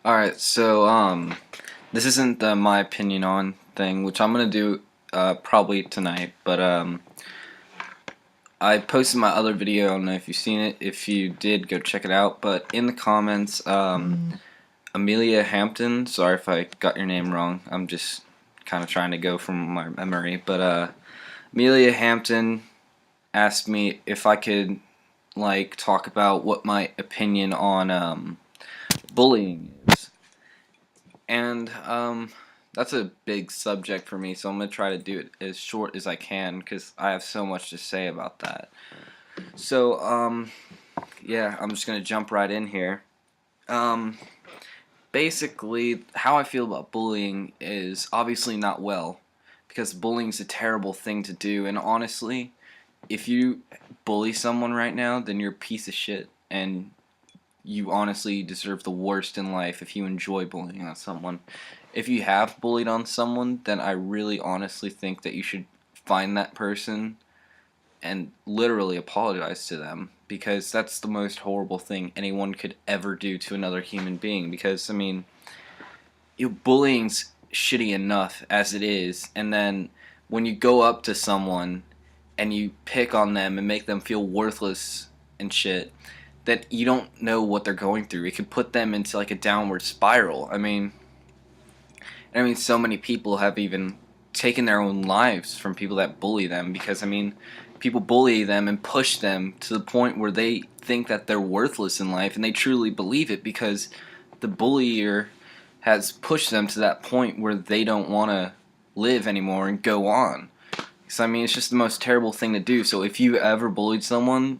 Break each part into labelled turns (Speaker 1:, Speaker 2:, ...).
Speaker 1: Alright, so, this isn't the my opinion on thing, which I'm gonna do, probably tonight, but, I posted my other video. I don't know if you've seen it. If you did, go check it out, but in the comments, Amelia Hampton, sorry if I got your name wrong, I'm just kind of trying to go from my memory, but, Amelia Hampton asked me if I could, like, talk about what my opinion on, bullying is. And that's a big subject for me, so I'm going to try to do it as short as I can because I have so much to say about that. So, yeah, I'm just going to jump right in here. Basically, how I feel about bullying is obviously not well, because bullying is a terrible thing to do, and honestly, if you bully someone right now, then you're a piece of shit, and you honestly deserve the worst in life if you enjoy bullying on someone. If you have bullied on someone, then I really honestly think that you should find that person and literally apologize to them, because that's the most horrible thing anyone could ever do to another human being. Because, I mean, bullying's shitty enough as it is, and then when you go up to someone and you pick on them and make them feel worthless and shit, that you don't know what they're going through. It could put them into like a downward spiral. I mean, so many people have even taken their own lives from people that bully them, because, I mean, people bully them and push them to the point where they think that they're worthless in life, and they truly believe it because the bullier has pushed them to that point where they don't want to live anymore and go on. So, I mean, it's just the most terrible thing to do. So if you ever bullied someone,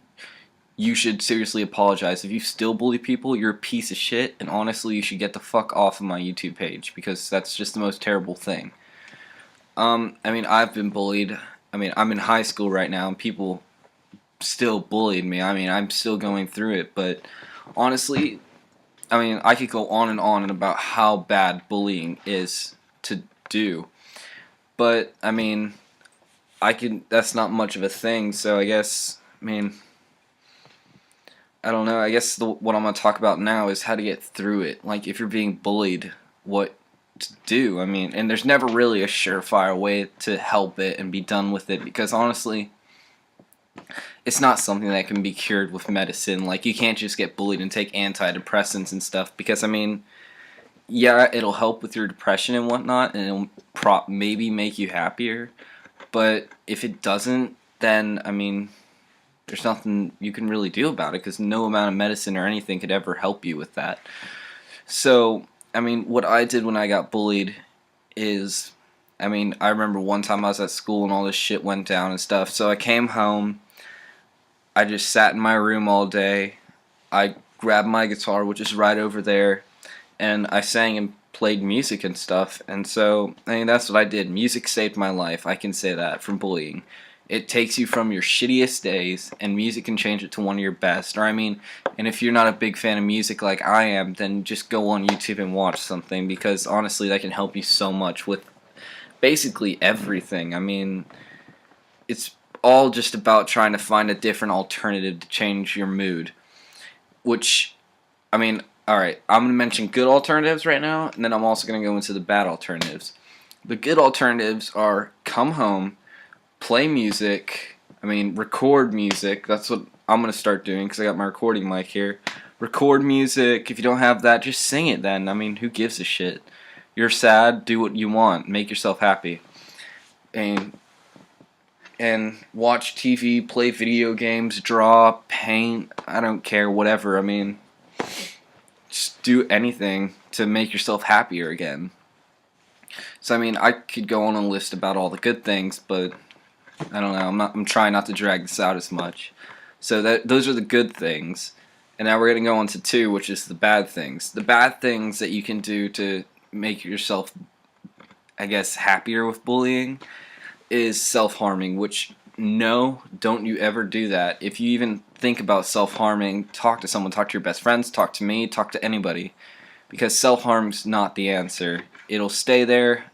Speaker 1: you should seriously apologize. If you still bully people, you're a piece of shit, and honestly, you should get the fuck off of my YouTube page, because that's just the most terrible thing. I mean, I've been bullied. I mean, I'm in high school right now, and people still bullied me. I mean, I'm still going through it, but honestly, I mean, I could go on and about how bad bullying is to do, but, I mean, that's not much of a thing, so I guess, I mean, I don't know. I guess what I'm going to talk about now is how to get through it. Like, if you're being bullied, what to do. I mean, and there's never really a surefire way to help it and be done with it, because honestly, it's not something that can be cured with medicine. Like, you can't just get bullied and take antidepressants and stuff, because, I mean, yeah, it'll help with your depression and whatnot, and it'll maybe make you happier, but if it doesn't, then, I mean, there's nothing you can really do about it, because no amount of medicine or anything could ever help you with that. So, I mean, what I did when I got bullied is, I mean, I remember one time I was at school and all this shit went down and stuff, so I came home, I just sat in my room all day, I grabbed my guitar, which is right over there, and I sang and played music and stuff, and so, I mean, that's what I did. Music saved my life, I can say that, from bullying. It takes you from your shittiest days, and music can change it to one of your best. Or, I mean, and if you're not a big fan of music like I am, then just go on YouTube and watch something, because honestly, that can help you so much with basically everything. I mean, it's all just about trying to find a different alternative to change your mood. Which, I mean, alright, I'm going to mention good alternatives right now, and then I'm also going to go into the bad alternatives. The good alternatives are come home, play music, I mean, record music. That's what I'm going to start doing, because I got my recording mic here. Record music. If you don't have that, just sing it then. I mean, who gives a shit? You're sad, do what you want. Make yourself happy. And watch TV, play video games, draw, paint, I don't care, whatever. I mean, just do anything to make yourself happier again. So, I mean, I could go on a list about all the good things, but I don't know, I'm trying not to drag this out as much. So those are the good things. And now we're going to go on to 2, which is the bad things. The bad things that you can do to make yourself, I guess, happier with bullying is self-harming, which, no, don't you ever do that. If you even think about self-harming, talk to someone, talk to your best friends, talk to me, talk to anybody. Because self-harm's not the answer. It'll stay there.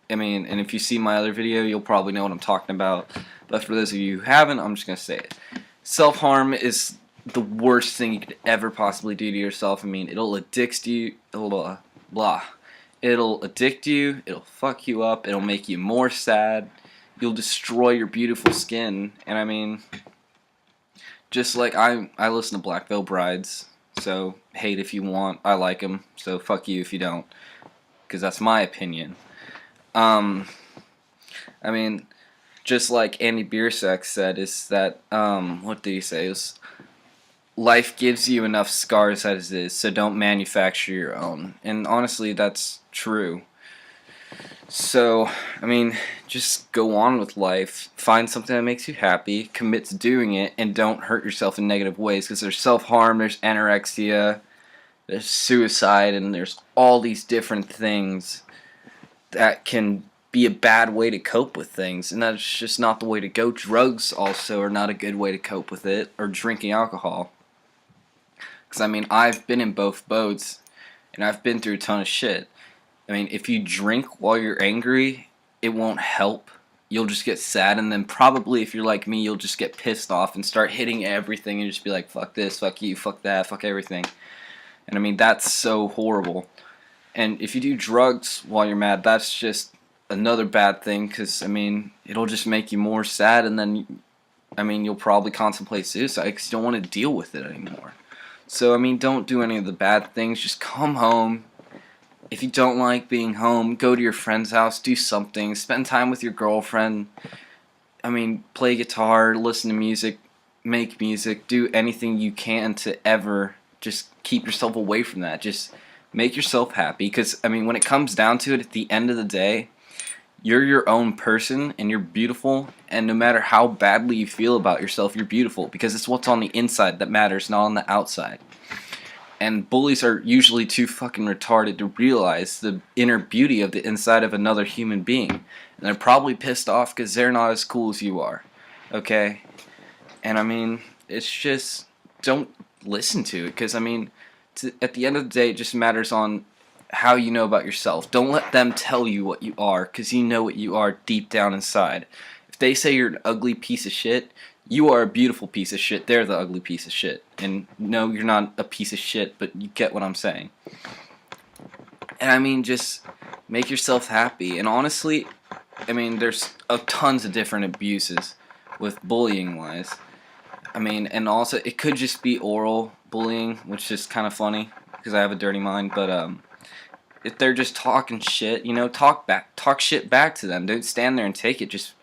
Speaker 1: I mean, and if you see my other video, you'll probably know what I'm talking about. But for those of you who haven't, I'm just going to say it. Self-harm is the worst thing you could ever possibly do to yourself. I mean, it'll addict you. blah. It'll addict you, it'll fuck you up, it'll make you more sad, you'll destroy your beautiful skin, and I mean, just like I listen to Black Veil Brides, so hate if you want, I like them, so fuck you if you don't, because that's my opinion. I mean, just like Andy Biersack said, is that, what did he say? It was, life gives you enough scars as it is, so don't manufacture your own. And honestly, that's true. So, I mean, just go on with life, find something that makes you happy, commit to doing it, and don't hurt yourself in negative ways, because there's self-harm, there's anorexia, there's suicide, and there's all these different things that can be a bad way to cope with things, and that's just not the way to go. Drugs also are not a good way to cope with it, or drinking alcohol. Because, I mean, I've been in both boats, and I've been through a ton of shit. I mean, if you drink while you're angry, it won't help. You'll just get sad, and then probably, if you're like me, you'll just get pissed off and start hitting everything and just be like, fuck this, fuck you, fuck that, fuck everything. And, I mean, that's so horrible. And if you do drugs while you're mad, that's just another bad thing, because, I mean, it'll just make you more sad, and then, I mean, you'll probably contemplate suicide because you don't want to deal with it anymore. So, I mean, don't do any of the bad things. Just come home. If you don't like being home, go to your friend's house, do something, spend time with your girlfriend. I mean, play guitar, listen to music, make music, do anything you can to ever just keep yourself away from that. Just make yourself happy, because, I mean, when it comes down to it, at the end of the day, you're your own person, and you're beautiful, and no matter how badly you feel about yourself, you're beautiful, because it's what's on the inside that matters, not on the outside. And bullies are usually too fucking retarded to realize the inner beauty of the inside of another human being. And they're probably pissed off because they're not as cool as you are. Okay? And I mean, it's just, don't listen to it, because I mean, at the end of the day, it just matters on how you know about yourself. Don't let them tell you what you are, because you know what you are deep down inside. If they say you're an ugly piece of shit, you are a beautiful piece of shit. They're the ugly piece of shit. And no, you're not a piece of shit, but you get what I'm saying. And I mean, just make yourself happy. And honestly, I mean, there's tons of different abuses with bullying wise. I mean, and also it could just be oral bullying, which is kind of funny because I have a dirty mind. But if they're just talking shit, you know, talk shit back to them. Don't stand there and take it. Just,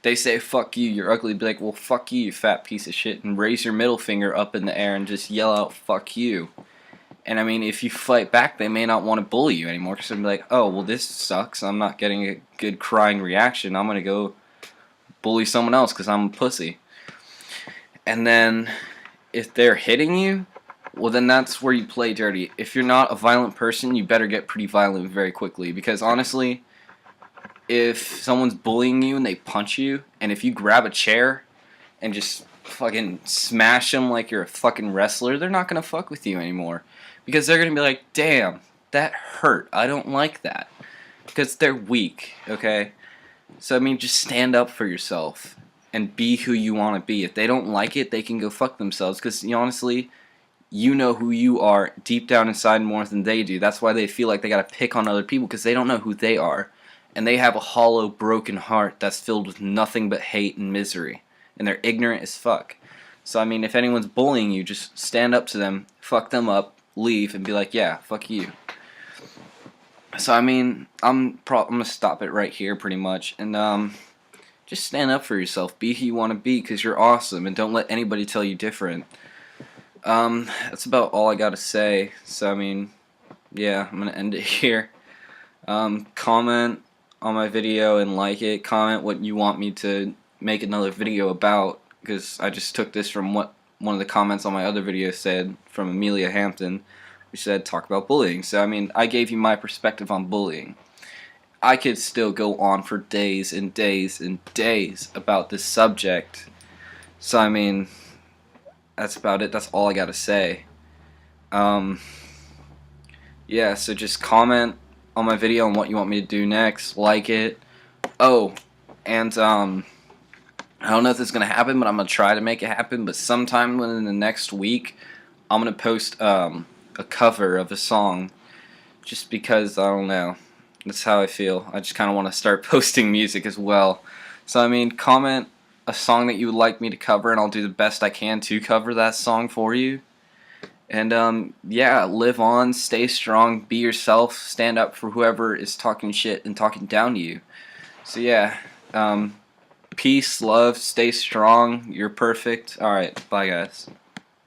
Speaker 1: they say fuck you, you're ugly, be like, well, fuck you, you fat piece of shit, and raise your middle finger up in the air and just yell out fuck you. And I mean, if you fight back, they may not want to bully you anymore, because they'll be like, oh, well, this sucks, I'm not getting a good crying reaction, I'm gonna go bully someone else because I'm a pussy. And then if they're hitting you, well, then that's where you play dirty. If you're not a violent person, you better get pretty violent very quickly, because honestly, if someone's bullying you and they punch you, and if you grab a chair and just fucking smash them like you're a fucking wrestler, they're not gonna fuck with you anymore, because they're gonna be like, damn, that hurt, I don't like that, because they're weak, okay? So I mean, just stand up for yourself and be who you want to be. If they don't like it, they can go fuck themselves, because honestly, you know who you are deep down inside more than they do. That's why they feel like they gotta pick on other people, because they don't know who they are. And they have a hollow, broken heart that's filled with nothing but hate and misery. And they're ignorant as fuck. So, I mean, if anyone's bullying you, just stand up to them, fuck them up, leave, and be like, yeah, fuck you. So, I mean, I'm going to stop it right here, pretty much. And, just stand up for yourself. Be who you want to be, because you're awesome. And don't let anybody tell you different. That's about all I got to say. So, I mean, yeah, I'm going to end it here. Comment on my video and like it. Comment what you want me to make another video about, because I just took this from what one of the comments on my other video said, from Amelia Hampton, who said talk about bullying. So I mean, I gave you my perspective on bullying. I could still go on for days and days and days about this subject. So I mean, that's about it. That's all I gotta say. Yeah, so just comment on my video on what you want me to do next, like it. Oh, and I don't know if this is gonna happen, but I'm gonna try to make it happen. But sometime within the next week, I'm gonna post a cover of a song just because, I don't know, that's how I feel. I just kind of want to start posting music as well. So I mean, comment a song that you would like me to cover, and I'll do the best I can to cover that song for you. And yeah, live on, stay strong, be yourself, stand up for whoever is talking shit and talking down to you. So yeah, peace, love, stay strong, you're perfect. Alright, bye guys.